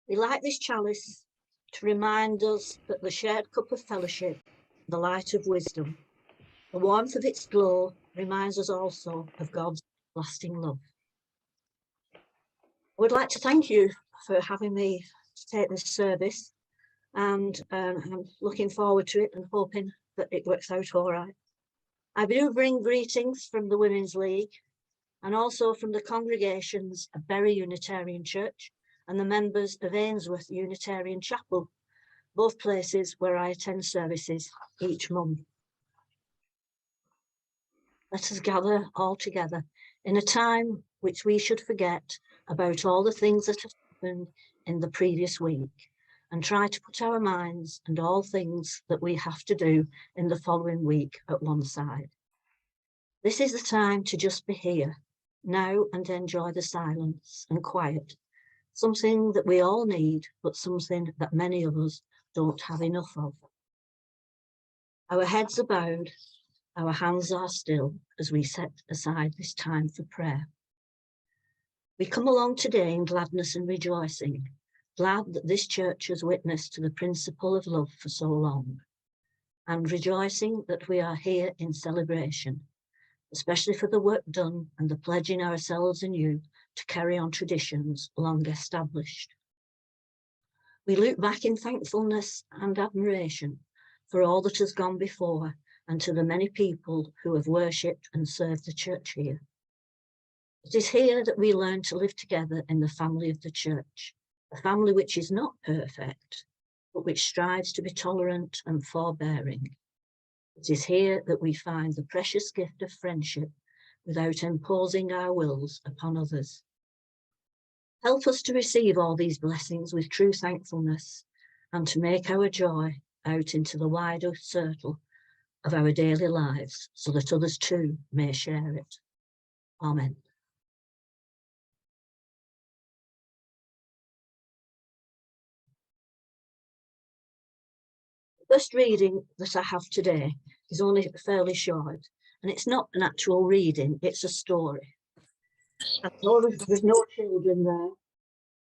We light this chalice to remind us that the shared cup of fellowship, the light of wisdom, the warmth of its glow reminds us also of God's lasting love. I would like to thank you for having me to take this service, and I'm looking forward to it and hoping that it works out all right. I do bring greetings from the Women's League and also from the congregations of Bury Unitarian Church and the members of Ainsworth Unitarian Chapel, both places where I attend services each month. Let us gather all together in a time which we should forget about all the things that have happened in the previous week and try to put our minds and all things that we have to do in the following week at one side. This is the time to just be here now and enjoy the silence and quiet, something that we all need, but something that many of us don't have enough of. Our heads are bowed, our hands are still as we set aside this time for prayer. We come along today in gladness and rejoicing, glad that this church has witnessed to the principle of love for so long, and rejoicing that we are here in celebration, especially for the work done and the pledging ourselves and you to carry on traditions long established. We look back in thankfulness and admiration for all that has gone before and to the many people who have worshipped and served the church here. It is here that we learn to live together in the family of the church, a family which is not perfect, but which strives to be tolerant and forbearing. It is here that we find the precious gift of friendship without imposing our wills upon others. Help us to receive all these blessings with true thankfulness and to make our joy out into the wider circle of our daily lives so that others too may share it. Amen. The first reading that I have today is only fairly short, and it's not an actual reading, it's a story. I know there's no children there,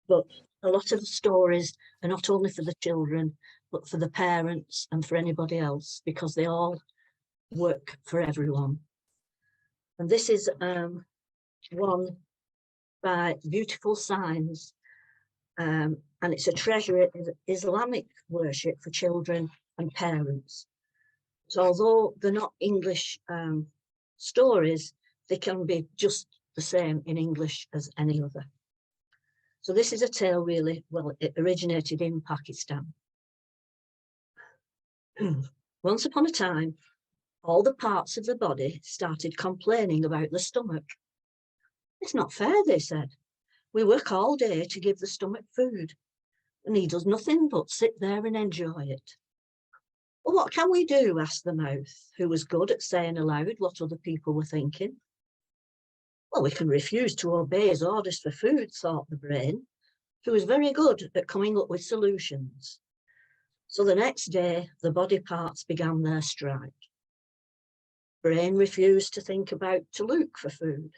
but a lot of the stories are not only for the children, but for the parents and for anybody else, because they all work for everyone. And this is one by Beautiful Signs, and it's a treasure in Islamic worship for children and parents. So although they're not English stories, they can be just the same in English as any other. So this is a tale really, well, it originated in Pakistan. Once upon a time, all the parts of the body started complaining about the stomach. It's not fair, they said. We work all day to give the stomach food, and he does nothing but sit there and enjoy it. Well, what can we do? Asked the mouth, who was good at saying aloud what other people were thinking. Well, we can refuse to obey his orders for food, thought the brain, who was very good at coming up with solutions. So the next day, the body parts began their strike. Brain refused to think about to look for food.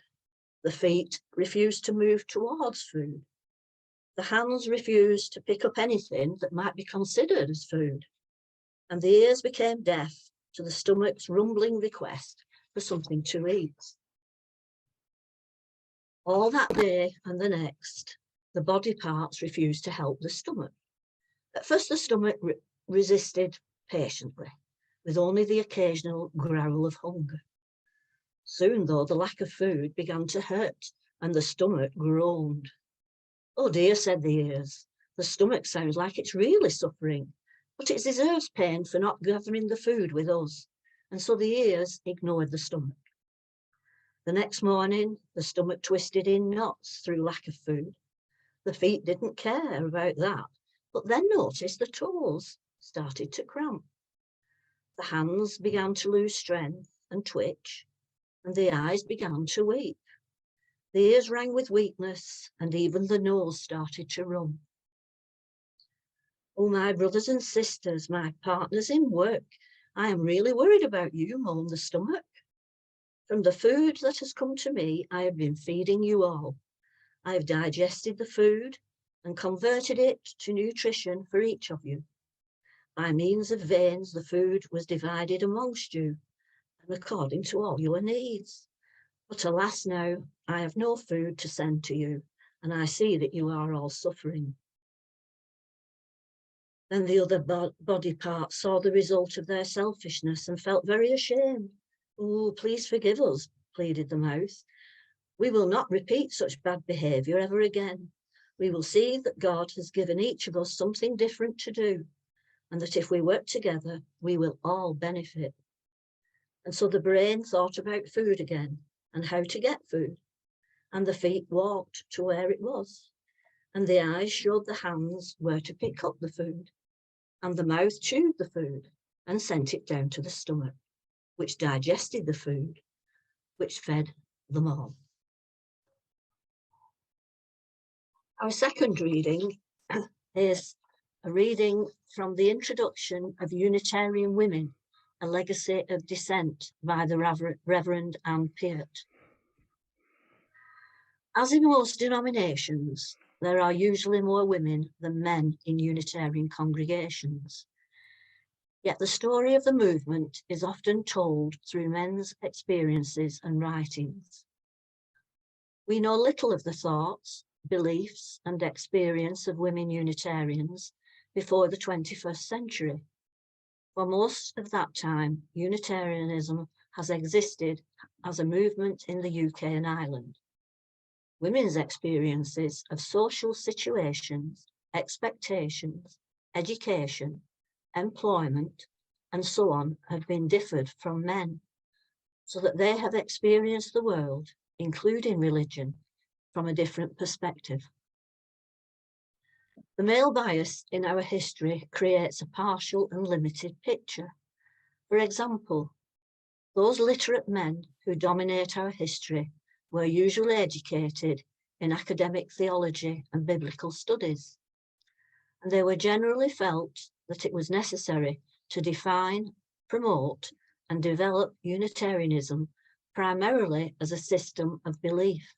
The feet refused to move towards food. The hands refused to pick up anything that might be considered as food. And the ears became deaf to the stomach's rumbling request for something to eat. All that day and the next, the body parts refused to help the stomach. At first, the stomach resisted patiently, with only the occasional growl of hunger. Soon, though, the lack of food began to hurt, and the stomach groaned. Oh dear, said the ears, the stomach sounds like it's really suffering, but it deserves pain for not gathering the food with us, and so the ears ignored the stomach. The next morning, the stomach twisted in knots through lack of food. The feet didn't care about that, but then noticed the toes started to cramp. The hands began to lose strength and twitch, and the eyes began to weep. The ears rang with weakness, and even the nose started to run. Oh, my brothers and sisters, my partners in work, I am really worried about you, moaned the stomach. From the food that has come to me, I have been feeding you all. I have digested the food, and converted it to nutrition for each of you. By means of veins, the food was divided amongst you, and according to all your needs. But alas now, I have no food to send to you, and I see that you are all suffering. Then the other body parts saw the result of their selfishness and felt very ashamed. Oh, please forgive us, pleaded the mouth. We will not repeat such bad behaviour ever again. We will see that God has given each of us something different to do, and that if we work together, we will all benefit. And so the brain thought about food again and how to get food, and the feet walked to where it was, and the eyes showed the hands where to pick up the food, and the mouth chewed the food and sent it down to the stomach, which digested the food, which fed them all. Our second reading is a reading from the introduction of Unitarian Women, a Legacy of Dissent by the Reverend Anne Peart. As in most denominations, there are usually more women than men in Unitarian congregations. Yet the story of the movement is often told through men's experiences and writings. We know little of the thoughts, beliefs, and experience of women Unitarians before the 21st century. For most of that time, Unitarianism has existed as a movement in the UK and Ireland. Women's experiences of social situations, expectations, education, employment, and so on have been differed from men, so that they have experienced the world, including religion, from a different perspective. The male bias in our history creates a partial and limited picture. For example, those literate men who dominate our history were usually educated in academic theology and biblical studies, and they were generally felt that it was necessary to define, promote, and develop Unitarianism primarily as a system of belief.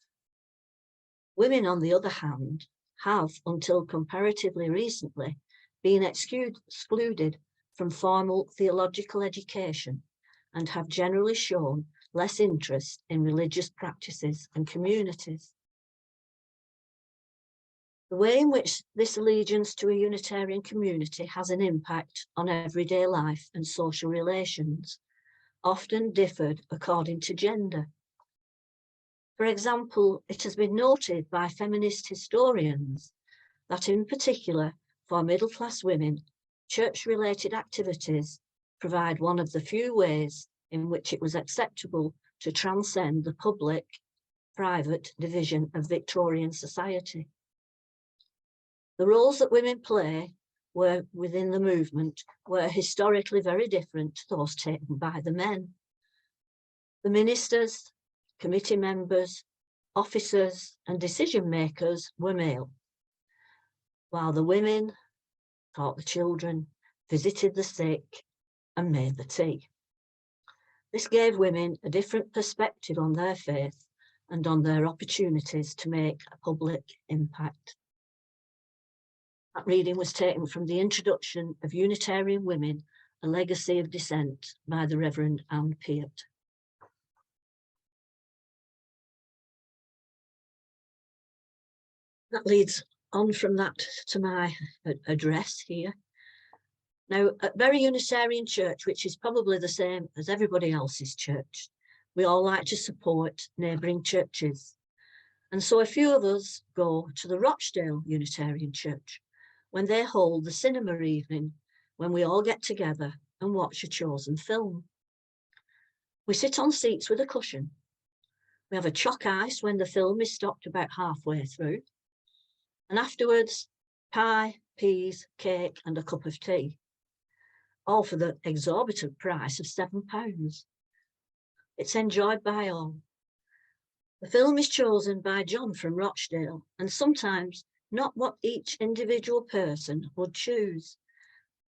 Women, on the other hand, have, until comparatively recently, been excluded from formal theological education and have generally shown less interest in religious practices and communities. The way in which this allegiance to a Unitarian community has an impact on everyday life and social relations often differed according to gender. For example, it has been noted by feminist historians that in particular for middle-class women, church-related activities provide one of the few ways in which it was acceptable to transcend the public-private division of Victorian society. The roles that women play within the movement were historically very different to those taken by the men. The ministers, committee members, officers, and decision makers were male, while the women taught the children, visited the sick, and made the tea. This gave women a different perspective on their faith and on their opportunities to make a public impact. That reading was taken from the introduction of Unitarian Women, a Legacy of Dissent by the Reverend Anne Peart. That leads on from that to my address here. Now, at Bury Unitarian Church, which is probably the same as everybody else's church, we all like to support neighbouring churches. And so a few of us go to the Rochdale Unitarian Church when they hold the cinema evening, when we all get together and watch a chosen film. We sit on seats with a cushion. We have a chalk ice when the film is stopped about halfway through. And afterwards, pie, peas, cake, and a cup of tea, all for the exorbitant price of £7. It's enjoyed by all. The film is chosen by John from Rochdale, and sometimes not what each individual person would choose,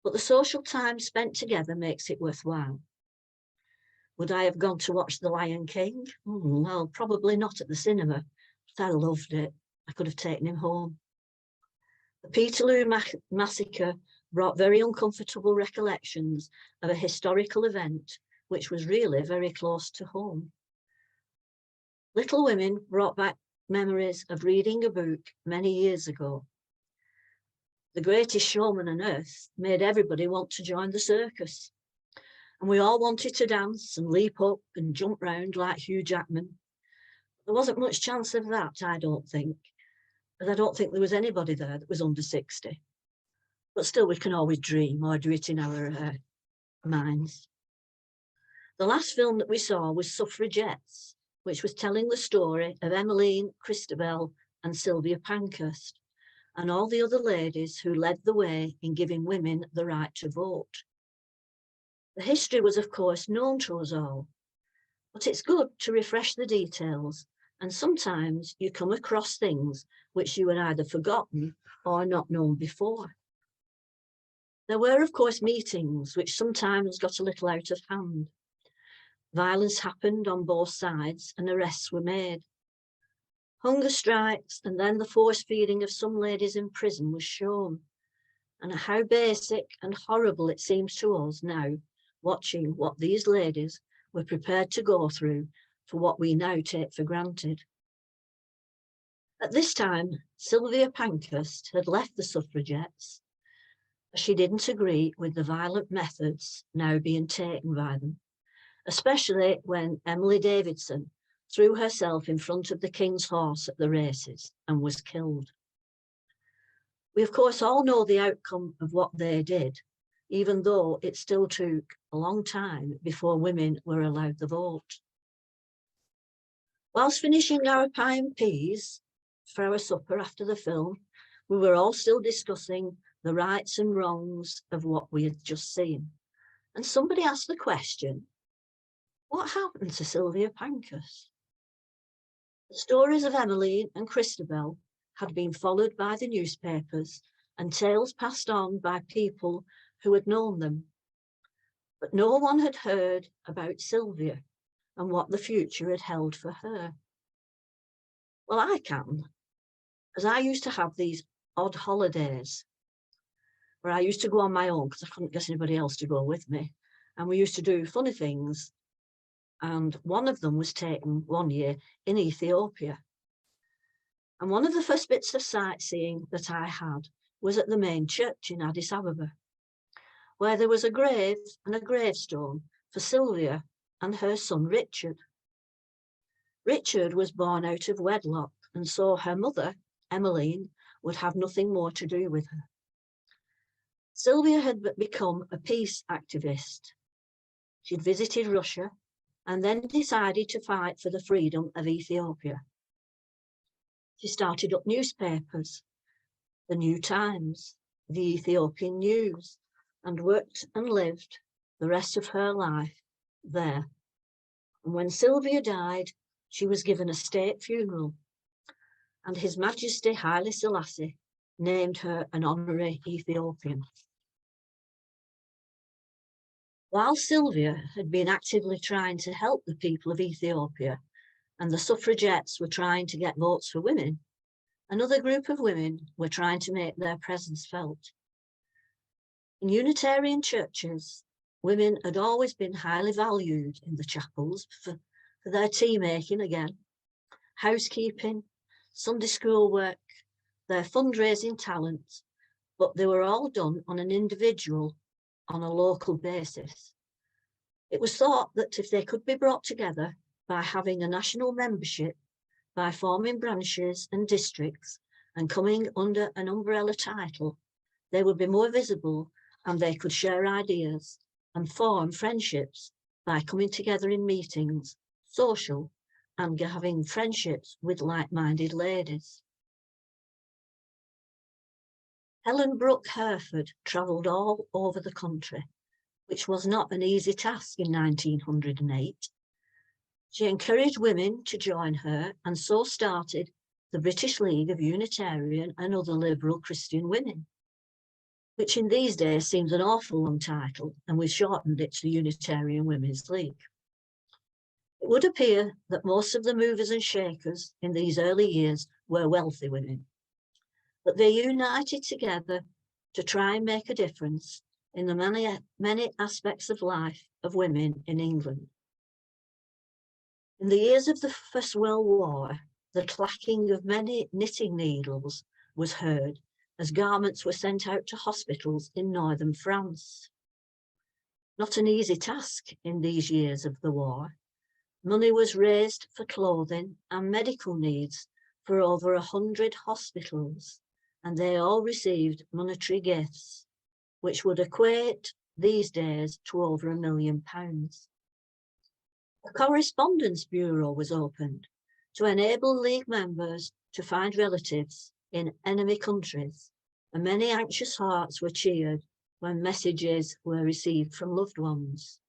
but the social time spent together makes it worthwhile. Would I have gone to watch The Lion King? Well, probably not at the cinema, but I loved it. I could have taken him home. The Peterloo massacre brought very uncomfortable recollections of a historical event which was really very close to home. Little Women brought back memories of reading a book many years ago. The Greatest Showman on Earth made everybody want to join the circus. And we all wanted to dance and leap up and jump round like Hugh Jackman. There wasn't much chance of that, I don't think, but I don't think there was anybody there that was under 60. But still, we can always dream or do it in our minds. The last film that we saw was Suffragettes, which was telling the story of Emmeline, Christabel and Sylvia Pankhurst, and all the other ladies who led the way in giving women the right to vote. The history was, of course, known to us all, but it's good to refresh the details, and sometimes you come across things which you had either forgotten or not known before. There were, of course, meetings which sometimes got a little out of hand. Violence happened on both sides and arrests were made. Hunger strikes and then the force feeding of some ladies in prison was shown, and how basic and horrible it seems to us now, watching what these ladies were prepared to go through for what we now take for granted. At this time, Sylvia Pankhurst had left the suffragettes, as she didn't agree with the violent methods now being taken by them, especially when Emily Davidson threw herself in front of the King's horse at the races and was killed. We, of course, all know the outcome of what they did, even though it still took a long time before women were allowed the vote. Whilst finishing our pie and peas for our supper after the film, we were all still discussing the rights and wrongs of what we had just seen. And somebody asked the question, what happened to Sylvia Pankhurst? The stories of Emmeline and Christabel had been followed by the newspapers and tales passed on by people who had known them. But no one had heard about Sylvia and what the future had held for her. Well, I can, as I used to have these odd holidays where I used to go on my own because I couldn't get anybody else to go with me. And we used to do funny things. And one of them was taken one year in Ethiopia. And one of the first bits of sightseeing that I had was at the main church in Addis Ababa, where there was a grave and a gravestone for Sylvia and her son Richard. Richard was born out of wedlock, and so her mother, Emmeline, would have nothing more to do with her. Sylvia had become a peace activist. She'd visited Russia and then decided to fight for the freedom of Ethiopia. She started up newspapers, the New Times, the Ethiopian News, and worked and lived the rest of her life there. And when Sylvia died, she was given a state funeral, and His Majesty Haile Selassie named her an honorary Ethiopian. While Sylvia had been actively trying to help the people of Ethiopia and the suffragettes were trying to get votes for women, another group of women were trying to make their presence felt. In Unitarian churches, women had always been highly valued in the chapels for their tea making again, housekeeping, Sunday school work, their fundraising talents, but they were all done on an individual, on a local basis. It was thought that if they could be brought together by having a national membership, by forming branches and districts and coming under an umbrella title, they would be more visible and they could share ideas and form friendships by coming together in meetings, social, and having friendships with like-minded ladies. Helen Brooke Hereford travelled all over the country, which was not an easy task in 1908. She encouraged women to join her and so started the British League of Unitarian and Other Liberal Christian Women, which in these days seems an awful long title, and we've shortened it to Unitarian Women's League. It would appear that most of the movers and shakers in these early years were wealthy women. but they united together to try and make a difference in the many aspects of life of women in England. In the years of the First World War, the clacking of many knitting needles was heard as garments were sent out to hospitals in northern France. Not an easy task in these years of the war. Money was raised for clothing and medical needs for over 100 hospitals, and they all received monetary gifts, which would equate these days to over £1 million. A correspondence bureau was opened to enable League members to find relatives in enemy countries, and many anxious hearts were cheered when messages were received from loved ones.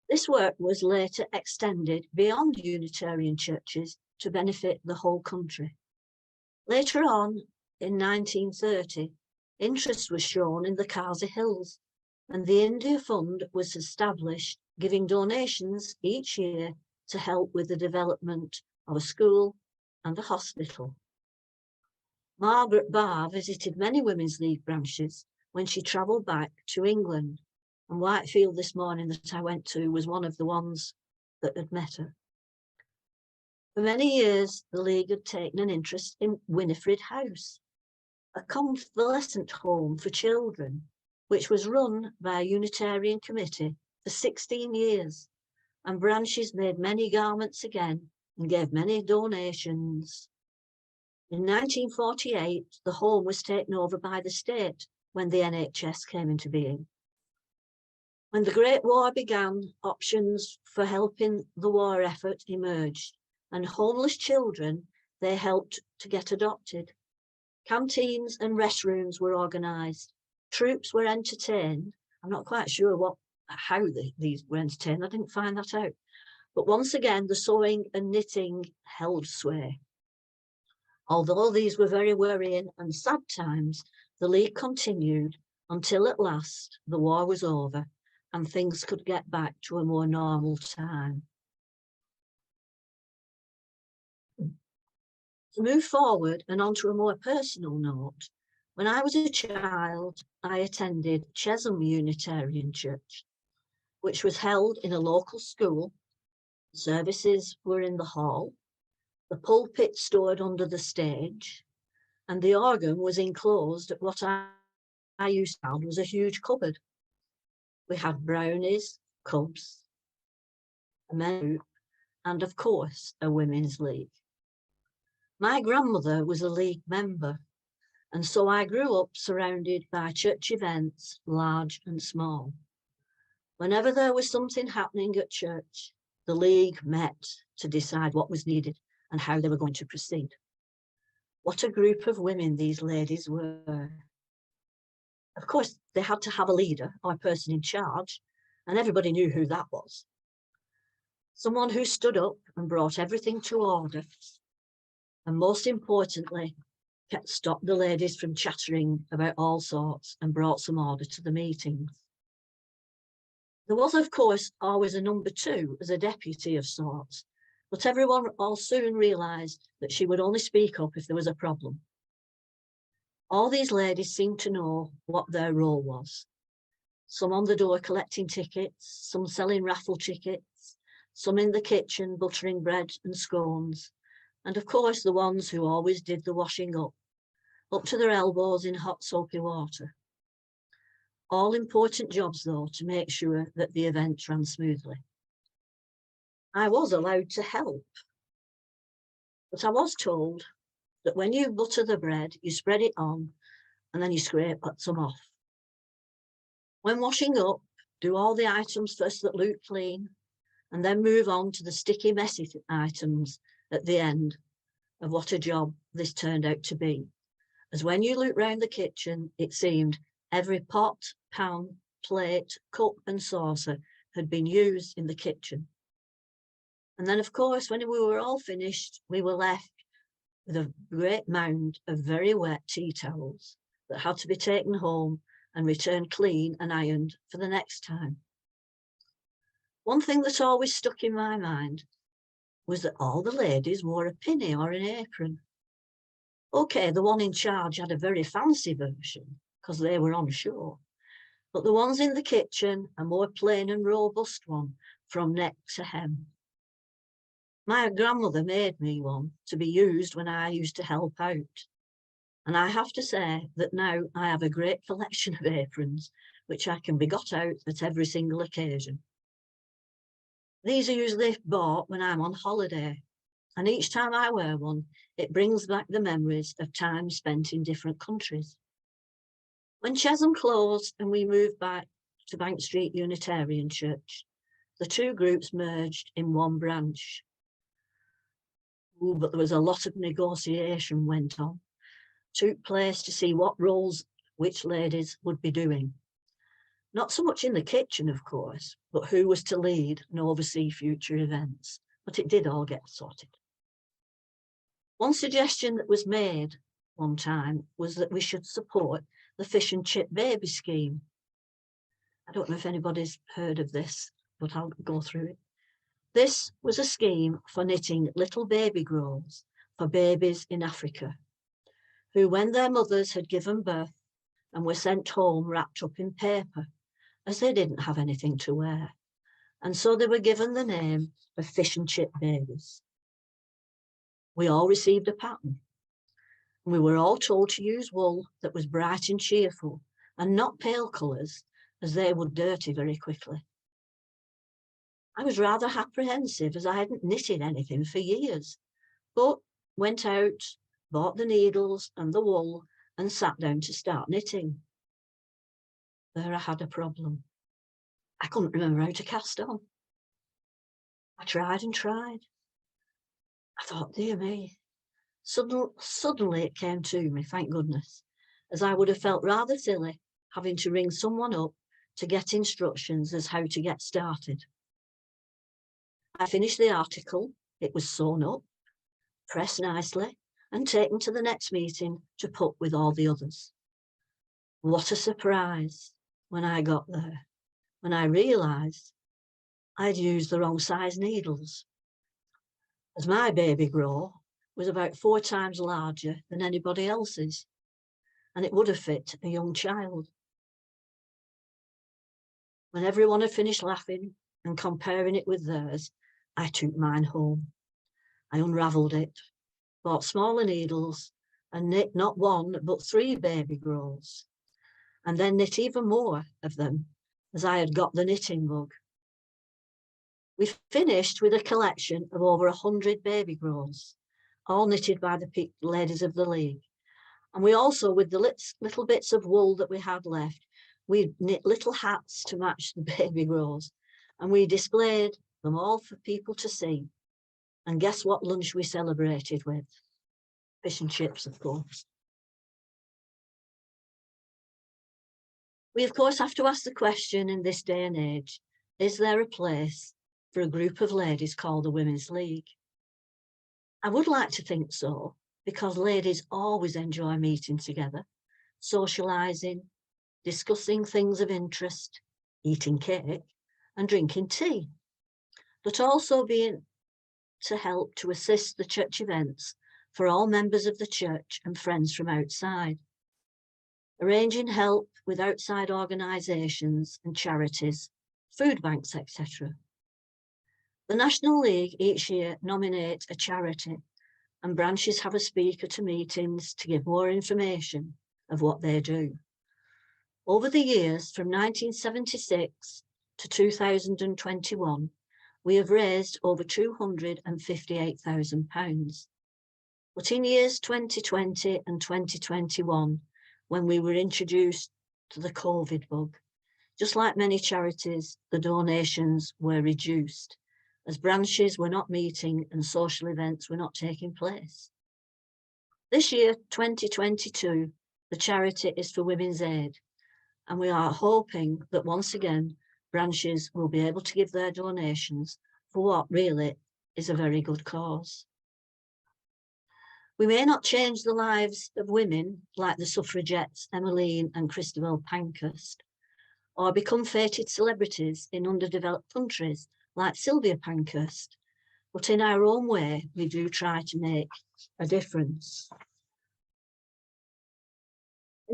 This work was later extended beyond Unitarian churches to benefit the whole country. Later on, in 1930, interest was shown in the Kharsi Hills, and the India Fund was established, giving donations each year to help with the development of a school and a hospital. Margaret Barr visited many Women's League branches when she travelled back to England, and Whitefield this morning that I went to was one of the ones that had met her. For many years, the League had taken an interest in Winifred House, a convalescent home for children, which was run by a Unitarian committee for 16 years, and branches made many garments again and gave many donations. In 1948, the home was taken over by the state when the NHS came into being. When the Great War began, options for helping the war effort emerged, and homeless children, they helped to get adopted. Canteens and restrooms were organised. Troops were entertained. I'm not quite sure how these were entertained. I didn't find that out. But once again, the sewing and knitting held sway. Although these were very worrying and sad times, the League continued until at last the war was over and things could get back to a more normal time. To move forward and onto a more personal note, when I was a child, I attended Chesham Unitarian Church, which was held in a local school. Services were in the hall, the pulpit stood under the stage, and the organ was enclosed at what I used to call was a huge cupboard. We had brownies, cubs, a men's group, and of course, a women's league. My grandmother was a League member, and so I grew up surrounded by church events, large and small. Whenever there was something happening at church, the League met to decide what was needed and how they were going to proceed. What a group of women these ladies were. Of course, they had to have a leader or a person in charge, and everybody knew who that was. Someone who stood up and brought everything to order, and most importantly, stopped the ladies from chattering about all sorts and brought some order to the meetings. There was, of course, always a number two as a deputy of sorts, but everyone all soon realised that she would only speak up if there was a problem. All these ladies seemed to know what their role was. Some on the door collecting tickets, some selling raffle tickets, some in the kitchen buttering bread and scones, and of course the ones who always did the washing up to their elbows in hot soapy water. All important jobs though, to make sure that the event ran smoothly. I was allowed to help, but I was told that when you butter the bread, you spread it on and then you scrape some off. When washing up, do all the items first that look clean and then move on to the sticky, messy items at the end of what a job this turned out to be. As when you looked round the kitchen, it seemed every pot, pan, plate, cup and saucer had been used in the kitchen. And then, of course, when we were all finished, we were left with a great mound of very wet tea towels that had to be taken home and returned clean and ironed for the next time. One thing that always stuck in my mind was that all the ladies wore a pinny or an apron. Okay, the one in charge had a very fancy version because they were on show, but the ones in the kitchen, a more plain and robust one from neck to hem. My grandmother made me one to be used when I used to help out. And I have to say that now I have a great collection of aprons, which I can be got out at every single occasion. These are usually bought when I'm on holiday, and each time I wear one, it brings back the memories of time spent in different countries. When Chesham closed and we moved back to Bank Street Unitarian Church, the two groups merged in one branch. Ooh, but there was a lot of negotiation went on, took place to see what roles which ladies would be doing. Not so much in the kitchen, of course, but who was to lead and oversee future events. But it did all get sorted. One suggestion that was made one time was that we should support the fish and chip baby scheme. I don't know if anybody's heard of this, but I'll go through it. This was a scheme for knitting little baby girls for babies in Africa, who, when their mothers had given birth and were sent home wrapped up in paper, as they didn't have anything to wear, and so they were given the name of fish and chip babies. We all received a pattern. We were all told to use wool that was bright and cheerful and not pale colours, as they would dirty very quickly. I was rather apprehensive as I hadn't knitted anything for years, but went out, bought the needles and the wool and sat down to start knitting. There I had a problem. I couldn't remember how to cast on. I tried and tried. I thought, dear me. Suddenly it came to me, thank goodness, as I would have felt rather silly having to ring someone up to get instructions as how to get started. I finished the article, it was sewn up, pressed nicely, and taken to the next meeting to put with all the others. What a surprise when I got there, when I realised I'd used the wrong size needles, as my baby grow was about 4 times larger than anybody else's, and it would have fit a young child. When everyone had finished laughing and comparing it with theirs, I took mine home. I unravelled it, bought smaller needles, and knit not 1 but 3 baby girls, and then knit even more of them, as I had got the knitting bug. We finished with a collection of over 100 baby girls, all knitted by the ladies of the league. And we also, with the little bits of wool that we had left, we knit little hats to match the baby girls, and we displayed them all for people to see. And guess what lunch we celebrated with? Fish and chips, of course. We, of course, have to ask the question in this day and age, is there a place for a group of ladies called the Women's League? I would like to think so, because ladies always enjoy meeting together, socialising, discussing things of interest, eating cake and drinking tea, but also being to help to assist the church events for all members of the church and friends from outside, arranging help with outside organisations and charities, food banks, etc. The National League each year nominates a charity, and branches have a speaker to meetings to give more information of what they do. Over the years, from 1976 to 2021, we have raised over £258,000. But in years 2020 and 2021, when we were introduced to the COVID bug, just like many charities, the donations were reduced, as branches were not meeting and social events were not taking place. This year, 2022, the charity is for Women's Aid, and we are hoping that once again, branches will be able to give their donations for what really is a very good cause. We may not change the lives of women like the suffragettes Emmeline and Christabel Pankhurst, or become feted celebrities in underdeveloped countries like Sylvia Pankhurst, but in our own way, we do try to make a difference.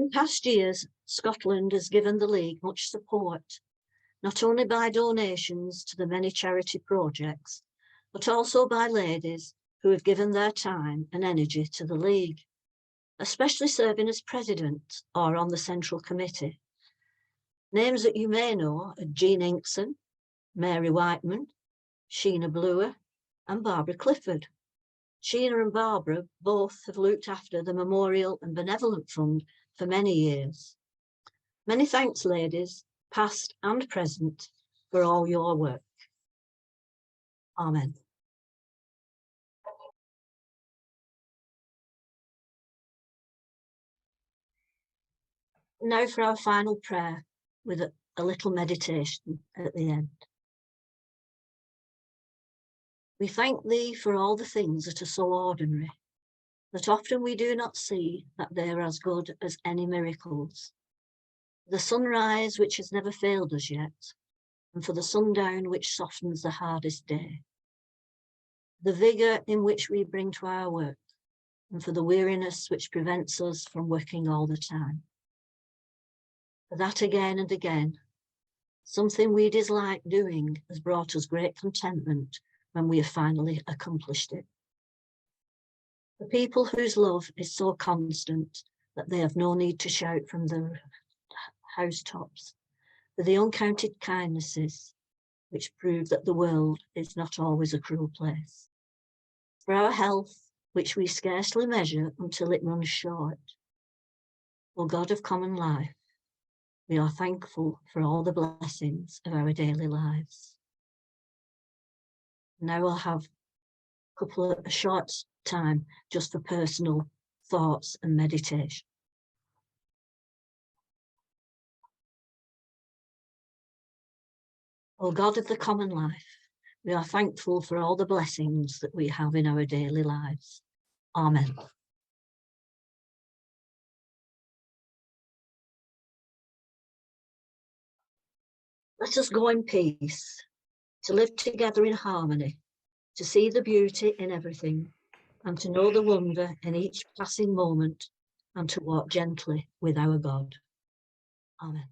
In past years, Scotland has given the League much support, not only by donations to the many charity projects, but also by ladies who have given their time and energy to the League, especially serving as president or on the Central Committee. Names that you may know are Jean Inkson, Mary Whiteman, Sheena Blewer, and Barbara Clifford. Sheena and Barbara both have looked after the Memorial and Benevolent Fund for many years. Many thanks, ladies, past and present, for all your work. Amen. Now for our final prayer with a little meditation at the end. We thank thee for all the things that are so ordinary, that often we do not see that they are as good as any miracles. The sunrise which has never failed us yet, and for the sundown which softens the hardest day. The vigour in which we bring to our work, and for the weariness which prevents us from working all the time. For that again and again, something we dislike doing has brought us great contentment when we have finally accomplished it. The people whose love is so constant that they have no need to shout from the housetops, for the uncounted kindnesses which prove that the world is not always a cruel place. For our health, which we scarcely measure until it runs short. O God of common life, we are thankful for all the blessings of our daily lives. Now we'll have a short time just for personal thoughts and meditation. O God of the common life, we are thankful for all the blessings that we have in our daily lives. Amen. Let us go in peace, to live together in harmony, to see the beauty in everything, and to know the wonder in each passing moment, and to walk gently with our God. Amen.